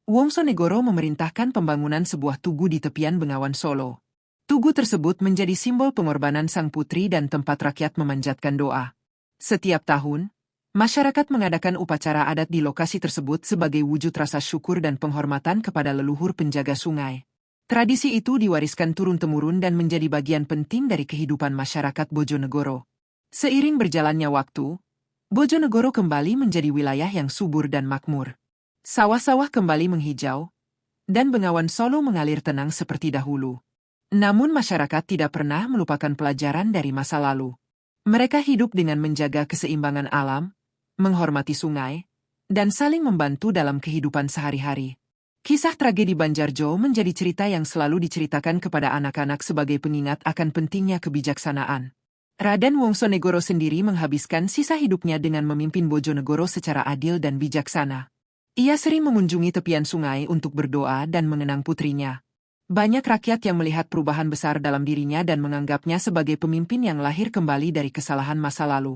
Wongsonegoro memerintahkan pembangunan sebuah tugu di tepian Bengawan Solo. Tugu tersebut menjadi simbol pengorbanan sang putri dan tempat rakyat memanjatkan doa. Setiap tahun, masyarakat mengadakan upacara adat di lokasi tersebut sebagai wujud rasa syukur dan penghormatan kepada leluhur penjaga sungai. Tradisi itu diwariskan turun-temurun dan menjadi bagian penting dari kehidupan masyarakat Bojonegoro. Seiring berjalannya waktu, Bojonegoro kembali menjadi wilayah yang subur dan makmur. Sawah-sawah kembali menghijau, dan Bengawan Solo mengalir tenang seperti dahulu. Namun masyarakat tidak pernah melupakan pelajaran dari masa lalu. Mereka hidup dengan menjaga keseimbangan alam, menghormati sungai, dan saling membantu dalam kehidupan sehari-hari. Kisah tragedi Banjarjo menjadi cerita yang selalu diceritakan kepada anak-anak sebagai pengingat akan pentingnya kebijaksanaan. Raden Wongsonegoro sendiri menghabiskan sisa hidupnya dengan memimpin Bojonegoro secara adil dan bijaksana. Ia sering mengunjungi tepian sungai untuk berdoa dan mengenang putrinya. Banyak rakyat yang melihat perubahan besar dalam dirinya dan menganggapnya sebagai pemimpin yang lahir kembali dari kesalahan masa lalu.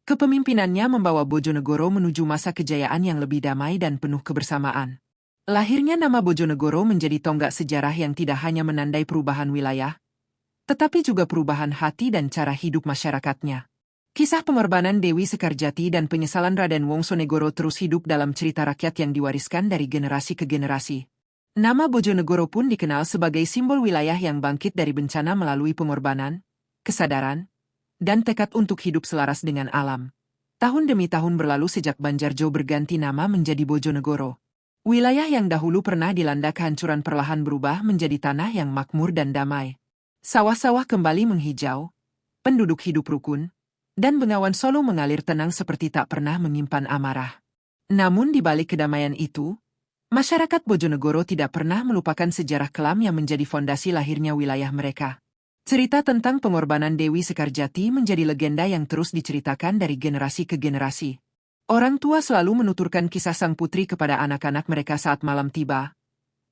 Kepemimpinannya membawa Bojonegoro menuju masa kejayaan yang lebih damai dan penuh kebersamaan. Lahirnya nama Bojonegoro menjadi tonggak sejarah yang tidak hanya menandai perubahan wilayah, tetapi juga perubahan hati dan cara hidup masyarakatnya. Kisah pengorbanan Dewi Sekarjati dan penyesalan Raden Wongsonegoro terus hidup dalam cerita rakyat yang diwariskan dari generasi ke generasi. Nama Bojonegoro pun dikenal sebagai simbol wilayah yang bangkit dari bencana melalui pengorbanan, kesadaran, dan tekad untuk hidup selaras dengan alam. Tahun demi tahun berlalu sejak Banjarjo berganti nama menjadi Bojonegoro. Wilayah yang dahulu pernah dilanda kehancuran perlahan berubah menjadi tanah yang makmur dan damai. Sawah-sawah kembali menghijau, penduduk hidup rukun, dan Bengawan Solo mengalir tenang seperti tak pernah menyimpan amarah. Namun di balik kedamaian itu, Masyarakat Bojonegoro tidak pernah melupakan sejarah kelam yang menjadi fondasi lahirnya wilayah mereka. Cerita tentang pengorbanan Dewi Sekarjati menjadi legenda yang terus diceritakan dari generasi ke generasi. Orang tua selalu menuturkan kisah sang putri kepada anak-anak mereka saat malam tiba,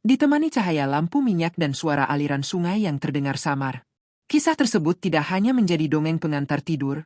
ditemani cahaya lampu minyak dan suara aliran sungai yang terdengar samar. Kisah tersebut tidak hanya menjadi dongeng pengantar tidur,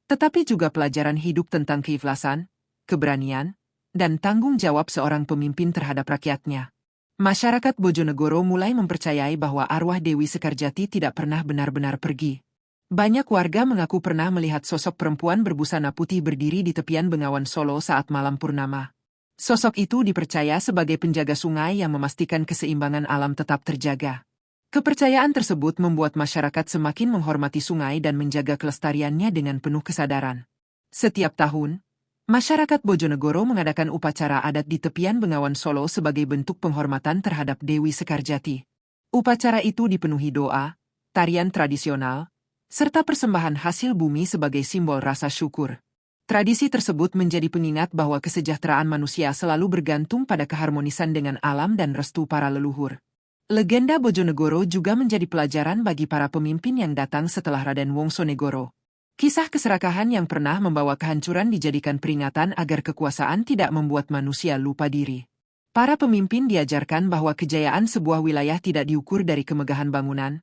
tetapi juga pelajaran hidup tentang keikhlasan, keberanian, dan tanggung jawab seorang pemimpin terhadap rakyatnya. Masyarakat Bojonegoro mulai mempercayai bahwa arwah Dewi Sekarjati tidak pernah benar-benar pergi. Banyak warga mengaku pernah melihat sosok perempuan berbusana putih berdiri di tepian Bengawan Solo saat malam purnama. Sosok itu dipercaya sebagai penjaga sungai yang memastikan keseimbangan alam tetap terjaga. Kepercayaan tersebut membuat masyarakat semakin menghormati sungai dan menjaga kelestariannya dengan penuh kesadaran. Setiap tahun, masyarakat Bojonegoro mengadakan upacara adat di tepian Bengawan Solo sebagai bentuk penghormatan terhadap Dewi Sekarjati. Upacara itu dipenuhi doa, tarian tradisional, serta persembahan hasil bumi sebagai simbol rasa syukur. Tradisi tersebut menjadi pengingat bahwa kesejahteraan manusia selalu bergantung pada keharmonisan dengan alam dan restu para leluhur. Legenda Bojonegoro juga menjadi pelajaran bagi para pemimpin yang datang setelah Raden Wongsonegoro. Kisah keserakahan yang pernah membawa kehancuran dijadikan peringatan agar kekuasaan tidak membuat manusia lupa diri. Para pemimpin diajarkan bahwa kejayaan sebuah wilayah tidak diukur dari kemegahan bangunan,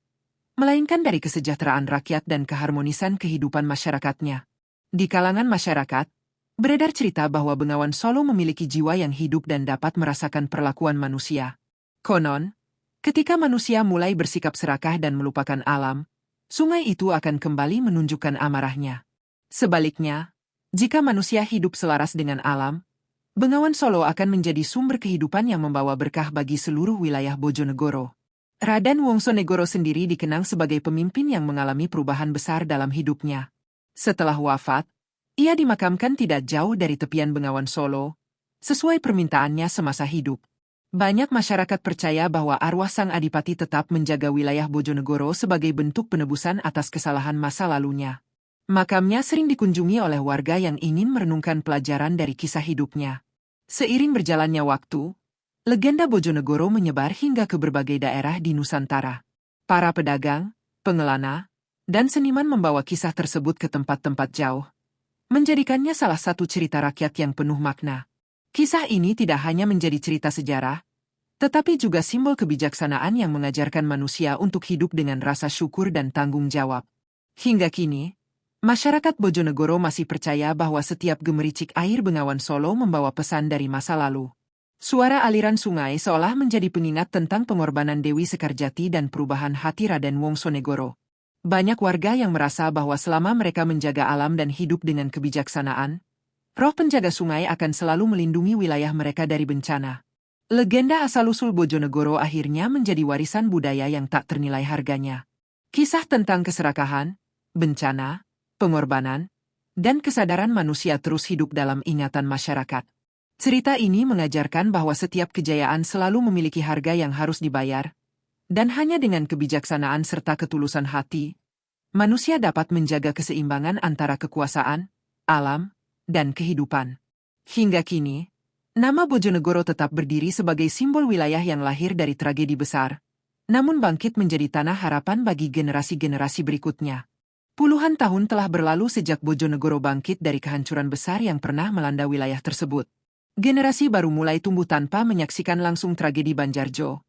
melainkan dari kesejahteraan rakyat dan keharmonisan kehidupan masyarakatnya. Di kalangan masyarakat, beredar cerita bahwa Bengawan Solo memiliki jiwa yang hidup dan dapat merasakan perlakuan manusia. Konon, ketika manusia mulai bersikap serakah dan melupakan alam, sungai itu akan kembali menunjukkan amarahnya. Sebaliknya, jika manusia hidup selaras dengan alam, Bengawan Solo akan menjadi sumber kehidupan yang membawa berkah bagi seluruh wilayah Bojonegoro. Raden Wongsonegoro sendiri dikenang sebagai pemimpin yang mengalami perubahan besar dalam hidupnya. Setelah wafat, ia dimakamkan tidak jauh dari tepian Bengawan Solo, sesuai permintaannya semasa hidup. Banyak masyarakat percaya bahwa arwah sang adipati tetap menjaga wilayah Bojonegoro sebagai bentuk penebusan atas kesalahan masa lalunya. Makamnya sering dikunjungi oleh warga yang ingin merenungkan pelajaran dari kisah hidupnya. Seiring berjalannya waktu, legenda Bojonegoro menyebar hingga ke berbagai daerah di Nusantara. Para pedagang, pengelana, dan seniman membawa kisah tersebut ke tempat-tempat jauh, menjadikannya salah satu cerita rakyat yang penuh makna. Kisah ini tidak hanya menjadi cerita sejarah, tetapi juga simbol kebijaksanaan yang mengajarkan manusia untuk hidup dengan rasa syukur dan tanggung jawab. Hingga kini, masyarakat Bojonegoro masih percaya bahwa setiap gemericik air Bengawan Solo membawa pesan dari masa lalu. Suara aliran sungai seolah menjadi pengingat tentang pengorbanan Dewi Sekarjati dan perubahan hati Raden Wongsonegoro. Banyak warga yang merasa bahwa selama mereka menjaga alam dan hidup dengan kebijaksanaan, roh penjaga sungai akan selalu melindungi wilayah mereka dari bencana. Legenda asal-usul Bojonegoro akhirnya menjadi warisan budaya yang tak ternilai harganya. Kisah tentang keserakahan, bencana, pengorbanan, dan kesadaran manusia terus hidup dalam ingatan masyarakat. Cerita ini mengajarkan bahwa setiap kejayaan selalu memiliki harga yang harus dibayar, dan hanya dengan kebijaksanaan serta ketulusan hati, manusia dapat menjaga keseimbangan antara kekuasaan, alam, dan kehidupan. Hingga kini, nama Bojonegoro tetap berdiri sebagai simbol wilayah yang lahir dari tragedi besar, namun bangkit menjadi tanah harapan bagi generasi-generasi berikutnya. Puluhan tahun telah berlalu sejak Bojonegoro bangkit dari kehancuran besar yang pernah melanda wilayah tersebut. Generasi baru mulai tumbuh tanpa menyaksikan langsung tragedi Banjarjo.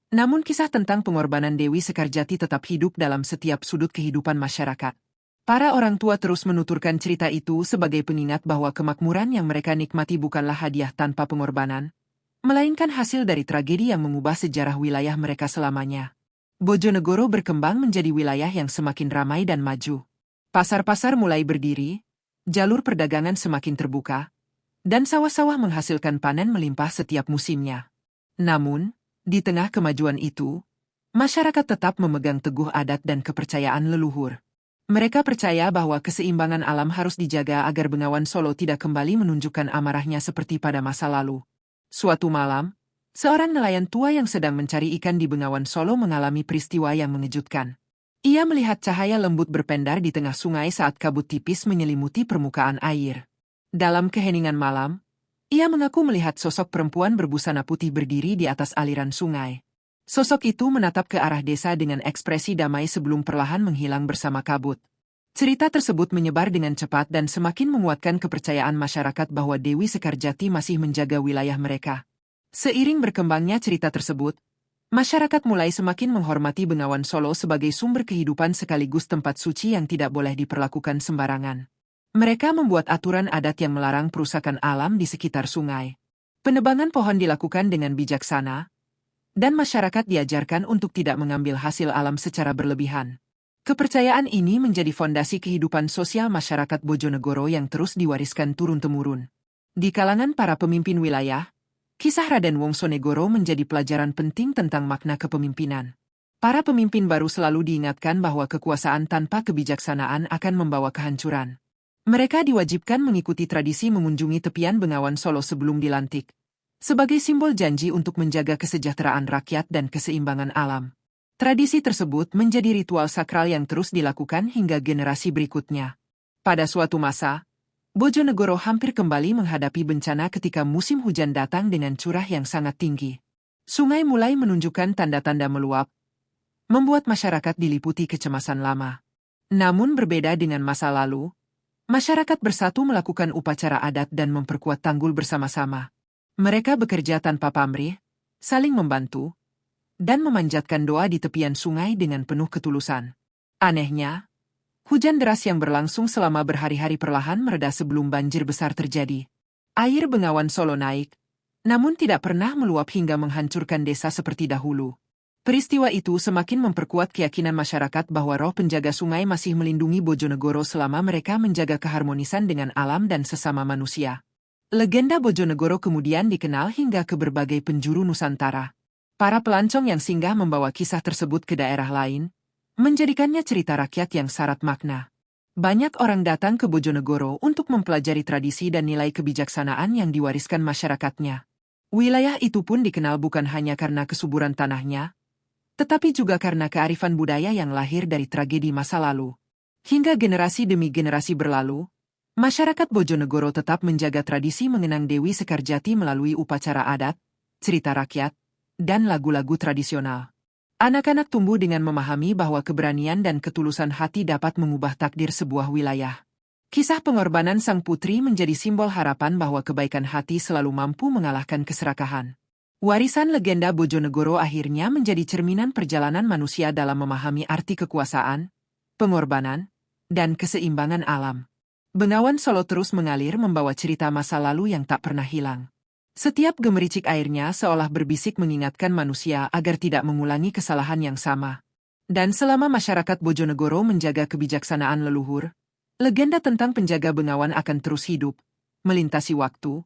Namun kisah tentang pengorbanan Dewi Sekarjati tetap hidup dalam setiap sudut kehidupan masyarakat. Para orang tua terus menuturkan cerita itu sebagai pengingat bahwa kemakmuran yang mereka nikmati bukanlah hadiah tanpa pengorbanan, melainkan hasil dari tragedi yang mengubah sejarah wilayah mereka selamanya. Bojonegoro berkembang menjadi wilayah yang semakin ramai dan maju. Pasar-pasar mulai berdiri, jalur perdagangan semakin terbuka, dan sawah-sawah menghasilkan panen melimpah setiap musimnya. Namun, di tengah kemajuan itu, masyarakat tetap memegang teguh adat dan kepercayaan leluhur. Mereka percaya bahwa keseimbangan alam harus dijaga agar Bengawan Solo tidak kembali menunjukkan amarahnya seperti pada masa lalu. Suatu malam, seorang nelayan tua yang sedang mencari ikan di Bengawan Solo mengalami peristiwa yang mengejutkan. Ia melihat cahaya lembut berpendar di tengah sungai saat kabut tipis menyelimuti permukaan air. Dalam keheningan malam, Ia mengaku melihat sosok perempuan berbusana putih berdiri di atas aliran sungai. Sosok itu menatap ke arah desa dengan ekspresi damai sebelum perlahan menghilang bersama kabut. Cerita tersebut menyebar dengan cepat dan semakin menguatkan kepercayaan masyarakat bahwa Dewi Sekarjati masih menjaga wilayah mereka. Seiring berkembangnya cerita tersebut, masyarakat mulai semakin menghormati Bengawan Solo sebagai sumber kehidupan sekaligus tempat suci yang tidak boleh diperlakukan sembarangan. Mereka membuat aturan adat yang melarang perusakan alam di sekitar sungai. Penebangan pohon dilakukan dengan bijaksana, dan masyarakat diajarkan untuk tidak mengambil hasil alam secara berlebihan. Kepercayaan ini menjadi fondasi kehidupan sosial masyarakat Bojonegoro yang terus diwariskan turun-temurun. Di kalangan para pemimpin wilayah, kisah Raden Wongsonegoro menjadi pelajaran penting tentang makna kepemimpinan. Para pemimpin baru selalu diingatkan bahwa kekuasaan tanpa kebijaksanaan akan membawa kehancuran. Mereka diwajibkan mengikuti tradisi mengunjungi tepian Bengawan Solo sebelum dilantik, sebagai simbol janji untuk menjaga kesejahteraan rakyat dan keseimbangan alam. Tradisi tersebut menjadi ritual sakral yang terus dilakukan hingga generasi berikutnya. Pada suatu masa, Bojonegoro hampir kembali menghadapi bencana ketika musim hujan datang dengan curah yang sangat tinggi. Sungai mulai menunjukkan tanda-tanda meluap, membuat masyarakat diliputi kecemasan lama. Namun berbeda dengan masa lalu, masyarakat bersatu melakukan upacara adat dan memperkuat tanggul bersama-sama. Mereka bekerja tanpa pamrih, saling membantu, dan memanjatkan doa di tepian sungai dengan penuh ketulusan. Anehnya, hujan deras yang berlangsung selama berhari-hari perlahan mereda sebelum banjir besar terjadi. Air Bengawan Solo naik, namun tidak pernah meluap hingga menghancurkan desa seperti dahulu. Peristiwa itu semakin memperkuat keyakinan masyarakat bahwa roh penjaga sungai masih melindungi Bojonegoro selama mereka menjaga keharmonisan dengan alam dan sesama manusia. Legenda Bojonegoro kemudian dikenal hingga ke berbagai penjuru Nusantara. Para pelancong yang singgah membawa kisah tersebut ke daerah lain, menjadikannya cerita rakyat yang syarat makna. Banyak orang datang ke Bojonegoro untuk mempelajari tradisi dan nilai kebijaksanaan yang diwariskan masyarakatnya. Wilayah itu pun dikenal bukan hanya karena kesuburan tanahnya, tetapi juga karena kearifan budaya yang lahir dari tragedi masa lalu. Hingga generasi demi generasi berlalu, masyarakat Bojonegoro tetap menjaga tradisi mengenang Dewi Sekarjati melalui upacara adat, cerita rakyat, dan lagu-lagu tradisional. Anak-anak tumbuh dengan memahami bahwa keberanian dan ketulusan hati dapat mengubah takdir sebuah wilayah. Kisah pengorbanan sang putri menjadi simbol harapan bahwa kebaikan hati selalu mampu mengalahkan keserakahan. Warisan legenda Bojonegoro akhirnya menjadi cerminan perjalanan manusia dalam memahami arti kekuasaan, pengorbanan, dan keseimbangan alam. Bengawan Solo terus mengalir membawa cerita masa lalu yang tak pernah hilang. Setiap gemericik airnya seolah berbisik mengingatkan manusia agar tidak mengulangi kesalahan yang sama. Dan selama masyarakat Bojonegoro menjaga kebijaksanaan leluhur, legenda tentang penjaga Bengawan akan terus hidup, melintasi waktu,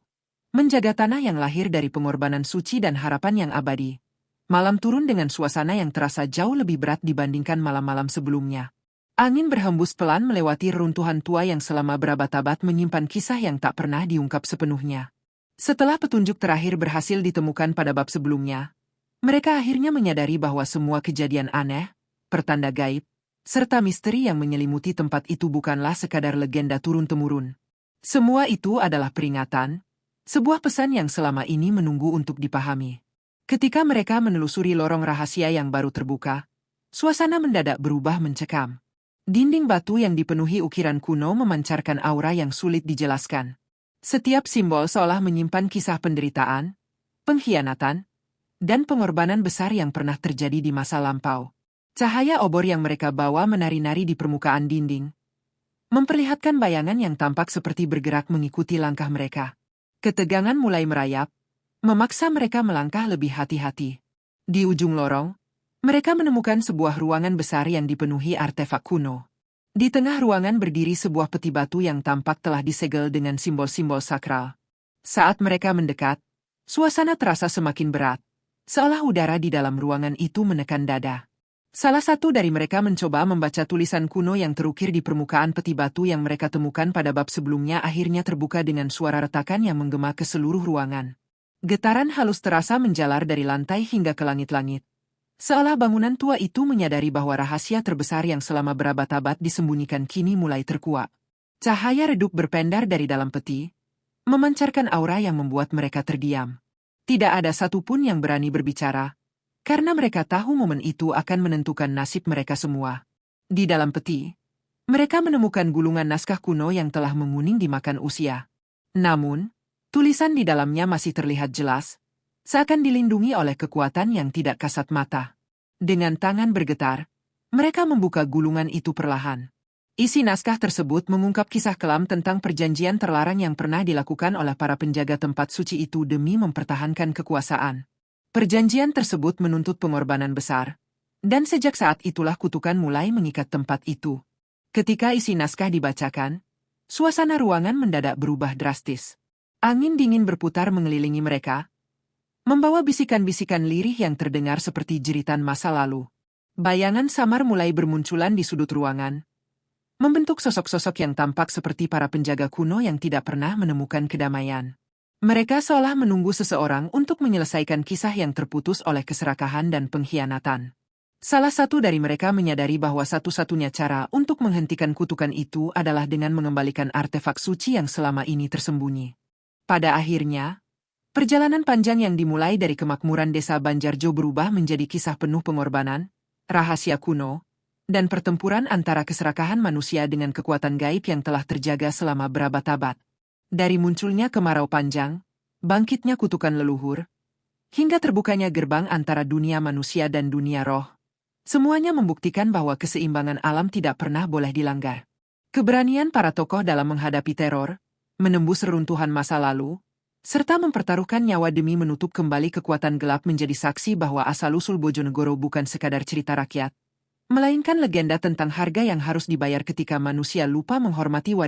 menjaga tanah yang lahir dari pengorbanan suci dan harapan yang abadi. Malam turun dengan suasana yang terasa jauh lebih berat dibandingkan malam-malam sebelumnya. Angin berhembus pelan melewati reruntuhan tua yang selama berabad-abad menyimpan kisah yang tak pernah diungkap sepenuhnya. Setelah petunjuk terakhir berhasil ditemukan pada bab sebelumnya, mereka akhirnya menyadari bahwa semua kejadian aneh, pertanda gaib, serta misteri yang menyelimuti tempat itu bukanlah sekadar legenda turun-temurun. Semua itu adalah peringatan, sebuah pesan yang selama ini menunggu untuk dipahami. Ketika mereka menelusuri lorong rahasia yang baru terbuka, suasana mendadak berubah mencekam. Dinding batu yang dipenuhi ukiran kuno memancarkan aura yang sulit dijelaskan. Setiap simbol seolah menyimpan kisah penderitaan, pengkhianatan, dan pengorbanan besar yang pernah terjadi di masa lampau. Cahaya obor yang mereka bawa menari-nari di permukaan dinding, memperlihatkan bayangan yang tampak seperti bergerak mengikuti langkah mereka. Ketegangan mulai merayap, memaksa mereka melangkah lebih hati-hati. Di ujung lorong, mereka menemukan sebuah ruangan besar yang dipenuhi artefak kuno. Di tengah ruangan berdiri sebuah peti batu yang tampak telah disegel dengan simbol-simbol sakral. Saat mereka mendekat, suasana terasa semakin berat, seolah udara di dalam ruangan itu menekan dada. Salah satu dari mereka mencoba membaca tulisan kuno yang terukir di permukaan peti batu yang mereka temukan pada bab sebelumnya akhirnya terbuka dengan suara retakan yang menggema ke seluruh ruangan. Getaran halus terasa menjalar dari lantai hingga ke langit-langit. Seolah bangunan tua itu menyadari bahwa rahasia terbesar yang selama berabad-abad disembunyikan kini mulai terkuak. Cahaya redup berpendar dari dalam peti, memancarkan aura yang membuat mereka terdiam. Tidak ada satupun yang berani berbicara, karena mereka tahu momen itu akan menentukan nasib mereka semua. Di dalam peti, mereka menemukan gulungan naskah kuno yang telah menguning dimakan usia. Namun, tulisan di dalamnya masih terlihat jelas, seakan dilindungi oleh kekuatan yang tidak kasat mata. Dengan tangan bergetar, mereka membuka gulungan itu perlahan. Isi naskah tersebut mengungkap kisah kelam tentang perjanjian terlarang yang pernah dilakukan oleh para penjaga tempat suci itu demi mempertahankan kekuasaan. Perjanjian tersebut menuntut pengorbanan besar, dan sejak saat itulah kutukan mulai mengikat tempat itu. Ketika isi naskah dibacakan, suasana ruangan mendadak berubah drastis. Angin dingin berputar mengelilingi mereka, membawa bisikan-bisikan lirih yang terdengar seperti jeritan masa lalu. Bayangan samar mulai bermunculan di sudut ruangan, membentuk sosok-sosok yang tampak seperti para penjaga kuno yang tidak pernah menemukan kedamaian. Mereka seolah menunggu seseorang untuk menyelesaikan kisah yang terputus oleh keserakahan dan pengkhianatan. Salah satu dari mereka menyadari bahwa satu-satunya cara untuk menghentikan kutukan itu adalah dengan mengembalikan artefak suci yang selama ini tersembunyi. Pada akhirnya, perjalanan panjang yang dimulai dari kemakmuran desa Banjarjo berubah menjadi kisah penuh pengorbanan, rahasia kuno, dan pertempuran antara keserakahan manusia dengan kekuatan gaib yang telah terjaga selama berabad-abad. Dari munculnya kemarau panjang, bangkitnya kutukan leluhur, hingga terbukanya gerbang antara dunia manusia dan dunia roh, semuanya membuktikan bahwa keseimbangan alam tidak pernah boleh dilanggar. Keberanian para tokoh dalam menghadapi teror, menembus reruntuhan masa lalu, serta mempertaruhkan nyawa demi menutup kembali kekuatan gelap menjadi saksi bahwa asal-usul Bojonegoro bukan sekadar cerita rakyat, melainkan legenda tentang harga yang harus dibayar ketika manusia lupa menghormati warisan.